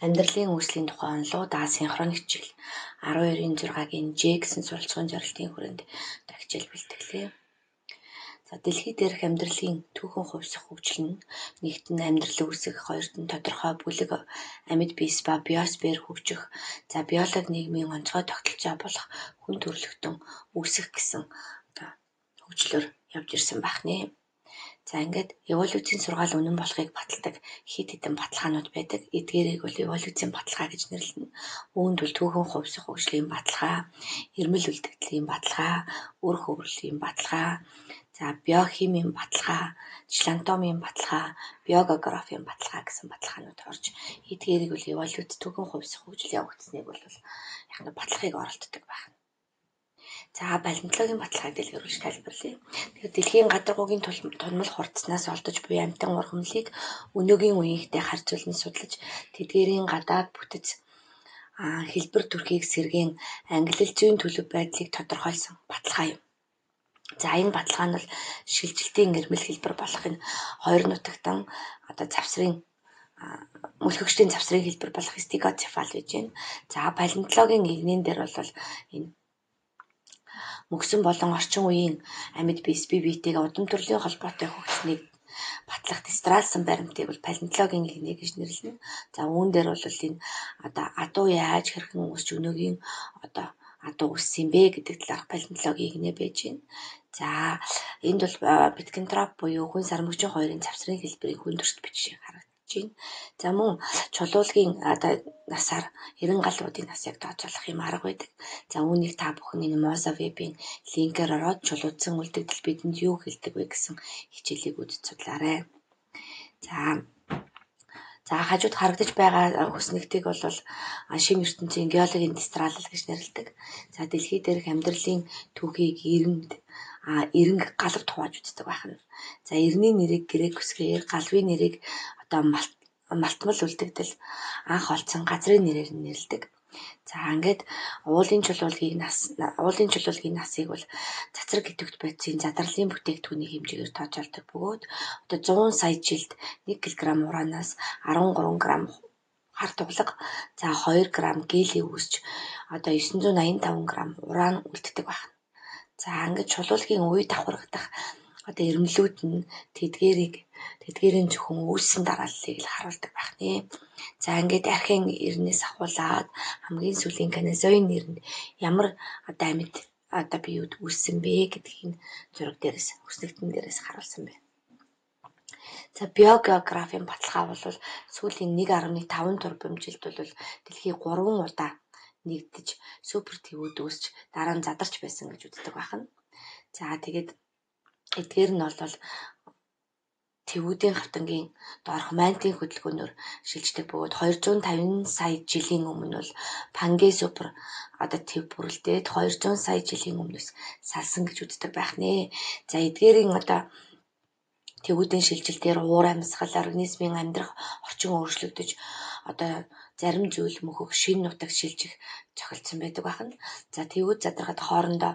Амьдралын үүслийн тухай онолоо синхрон хичээл 12-6-гийн Ж гэсэн суралцсан жаргалтын хүрээнд хичээл бэлтгэлээ. Дэлхий дээрх амьдралын түүхэн хувьсах хөгжил нь нэгт нь амьдрал үүсэх, хоёрт нь тодорхой бүлэг амьд биес ба биосфер хөгжих, биологи нийгмийн онцгой тогтолцоо болох хүн төрөлхтөн үүсэх гэсэн хөгжлөөр явж ирсэн байна. Ингээд эволюцийн сургаал үнэн болохыг баталдаг хэд хэдэн баталгаанууд байдаг. Эдгээрийг бол эволюцийн баталгаа гэж нэрлэнэ. Үүнд бол түүхэн хувьсах хөгжлийн баталгаа, эрмэл үлдэгдлийн баталгаа, үр хөврөлийн баталгаа, биохимийн баталгаа, члантомийн баталгаа, биогеографийн баталгаа гэсэн баталгаанууд орж эдгээрийг бол эволюц түүхэн хувьсах хөгжил явагдсныг бол баталгаыг оролддог байна. Палеонтологийн баталгааг дэлгэрүүлж тайлбарлая. Тэгэхээр дэлхийн гадаргуугийн тунмал хурдснаас олдож буй амьтан ургамлыг өнөөгийн үеийнхтэй харьцуулан судлаж, тэдгээрийн гадаад бүтэц хэлбэр төрхийг сэргээн ангилал зүйн төлөв байдлыг тодорхойлсон баталгаа юм. Энэ баталгаа нь шилжилтийн эрмэл хэлбэр болох энэ хоёр нутагтан завсрын мөлхөгчдийн завсрын хэлбэр болох стегоцефал гэж байна. Палеонтологийн игнэн дээр бол энэ мөксөн болон орчин үеийн амьд биес бие биетэйгээ удам төрлийн холбоотой хөгжсөнийг батлах дистралсан баримтыг бол палеонтологийн игнэ гэж нэрлэнэ. Үүн дээр бол энэ адуу яаж хэрхэн үүсч өнөөгийн адуу үүссэн бэ гэдэг талаарх палеонтологийн игнэ байж байна. Энд бол Пикентроп буюу хүн сармөгчин хоёрын завсрын хэлбэрийг хүндэрт бичиж харагдаж байна. Мөн чулуулгийн насаар 90 галуудын насыг тооцоолох юм арга байдаг. Үүнийг та бүхэн энэ Мозовебийн линкээр ороод чулуудсан үлдэгдэл бидэнд юу хэлдэг вэ гэсэн хичээлийг үзэж судлаарай. Хажууд харагдаж байгаа хүснэгтийг бол шим ертөнцийн геологийн дистралал гэж нэрлэдэг. Дэлхий дээрх амьдралын түүхийг эренг галавт хувааж үздэг байна. Эрний нэрийг грек үсгээр, галвын нэрийг малтмал үлдэгдэл, анх олдсон газрын нэрээр нэрлэдэг. Ингээд уулын чулуулгийн насыг бол цацраг идэвхт бодисын задралын бүтээгдэхүүний хэмжээгээр тооцоолдог бөгөөд 100 сая жилд 1 кг ураанаас 13 г хар туглаг, 2 г гелий үүсч 985 г уран үлддэг байна. Ингээд чулуулгийн үе давхаргадах эрмлүүд нь тэдгээрийн зөвхөн үүссэн дарааллыг л харуулдаг байна. Ингээд архин эрнээс ахуулаад хамгийн сүүлийн Канезоин нэрэнд ямар амьд биеуд үүссэн бэ гэдгийг зураг дээрээс хүснэгтэн дээрээс харуулсан байна. Биогеографийн баталгаа бол сүүлийн 1.5 турбам жилд бол дэлхий 3 удаа нэгдэж супер твүүд үүсч дараа нь задарч байсан гэж үздэг байна. Тэгээд эдгээр нь бол твүүдийн хавтангийн доорх мантийн хөдөлгөөнөөр шилждэг бөгөөд 250 сая жилийн өмнө бол Пангей супер төв бүрэлдээд 200 сая жилийн өмнөөс салсан гэж үздэг байна. Эдгээрийн твүүдийн шилжилтээр уур амьсгал, организмын амьдрах орчин өөрчлөгдөж зарим зүйл мөхөх шинэ нутаг шилжих цохилдсон байдаг байна. Твүүд задрахад хоорондоо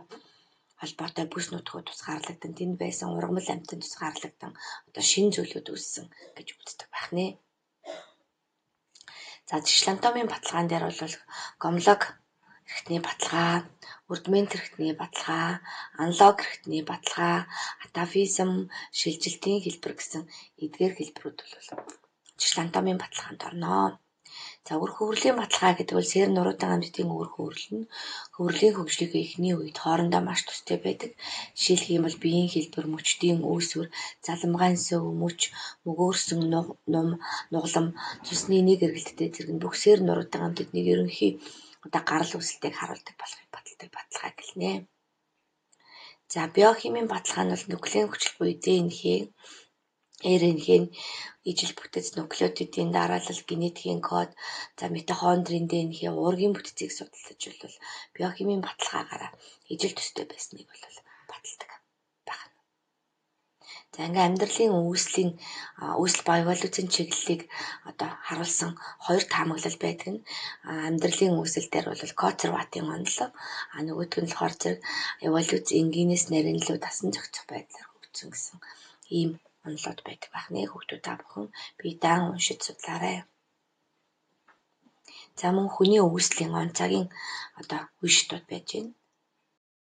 холбоотой бүс нутгууд тусгаарлагдсан, тэнд байсан ургамал амьтан тусгаарлагдсан шинэ зүйлүүд үүссэн гэж үздэг байна. Члантомийн баталгаан дээр бол гомлог эрхтний баталгаа, урдмент эрхтний баталгаа, аналог эрхтний баталгаа, атофизм, шилжилтийн хэлбэр гэсэн эдгээр хэлбэрүүд бол члантомийн баталгаанд орно. Үр хөврөлийн баталгаа гэдэг бол сээр нуруудан амьтдын үр хөврөл нь хөврөлийн хөгжлийнхөө эхний үед хоорондоо маш төстэй байдаг. Жишээлх юм бол биеийн хэлбэр, мөчдийн үүсвэр, заламгаан сөв, мөч, мөгөөрсөн нум, нугалам, цусны нэг эргэлттэй зэрэг бүх сээр нуруудан амьтдыг ерөнхий гарал үүсэлтийг харуулдаг болохыг баталдаг баталгаа гэлнэ. Биохимийн баталгаа нь бол нуклеин хүчил буюу ДНХ, РНХ нь ижил бүтэц нуклеотидын дараалал, генетикийн код, митохондрийн ДНХ, уургийн бүтцийг судалж бол биохимийн баталгаагаараа ижил төстэй байсныг бол баталдаг байна. Ингээд амьдралын үүсэл ба эволюцийн чиглэлийг харуулсан хоёр таамаглал байдаг нь амьдралын үүсэл дээр бол Коцерватын онол, нөгөөх нь болохоор зэрэг эволюц энгийнээс нарийнлуу дасан зохицох байдлаар хөгжсөн гэсэн ийм онолууд байдаг байна. Хүүхдүүд та бүхэн бие даан уншиж судлаарай. За мөн хүний өгөөслийн онцагийн одоо үе шатууд байж байна.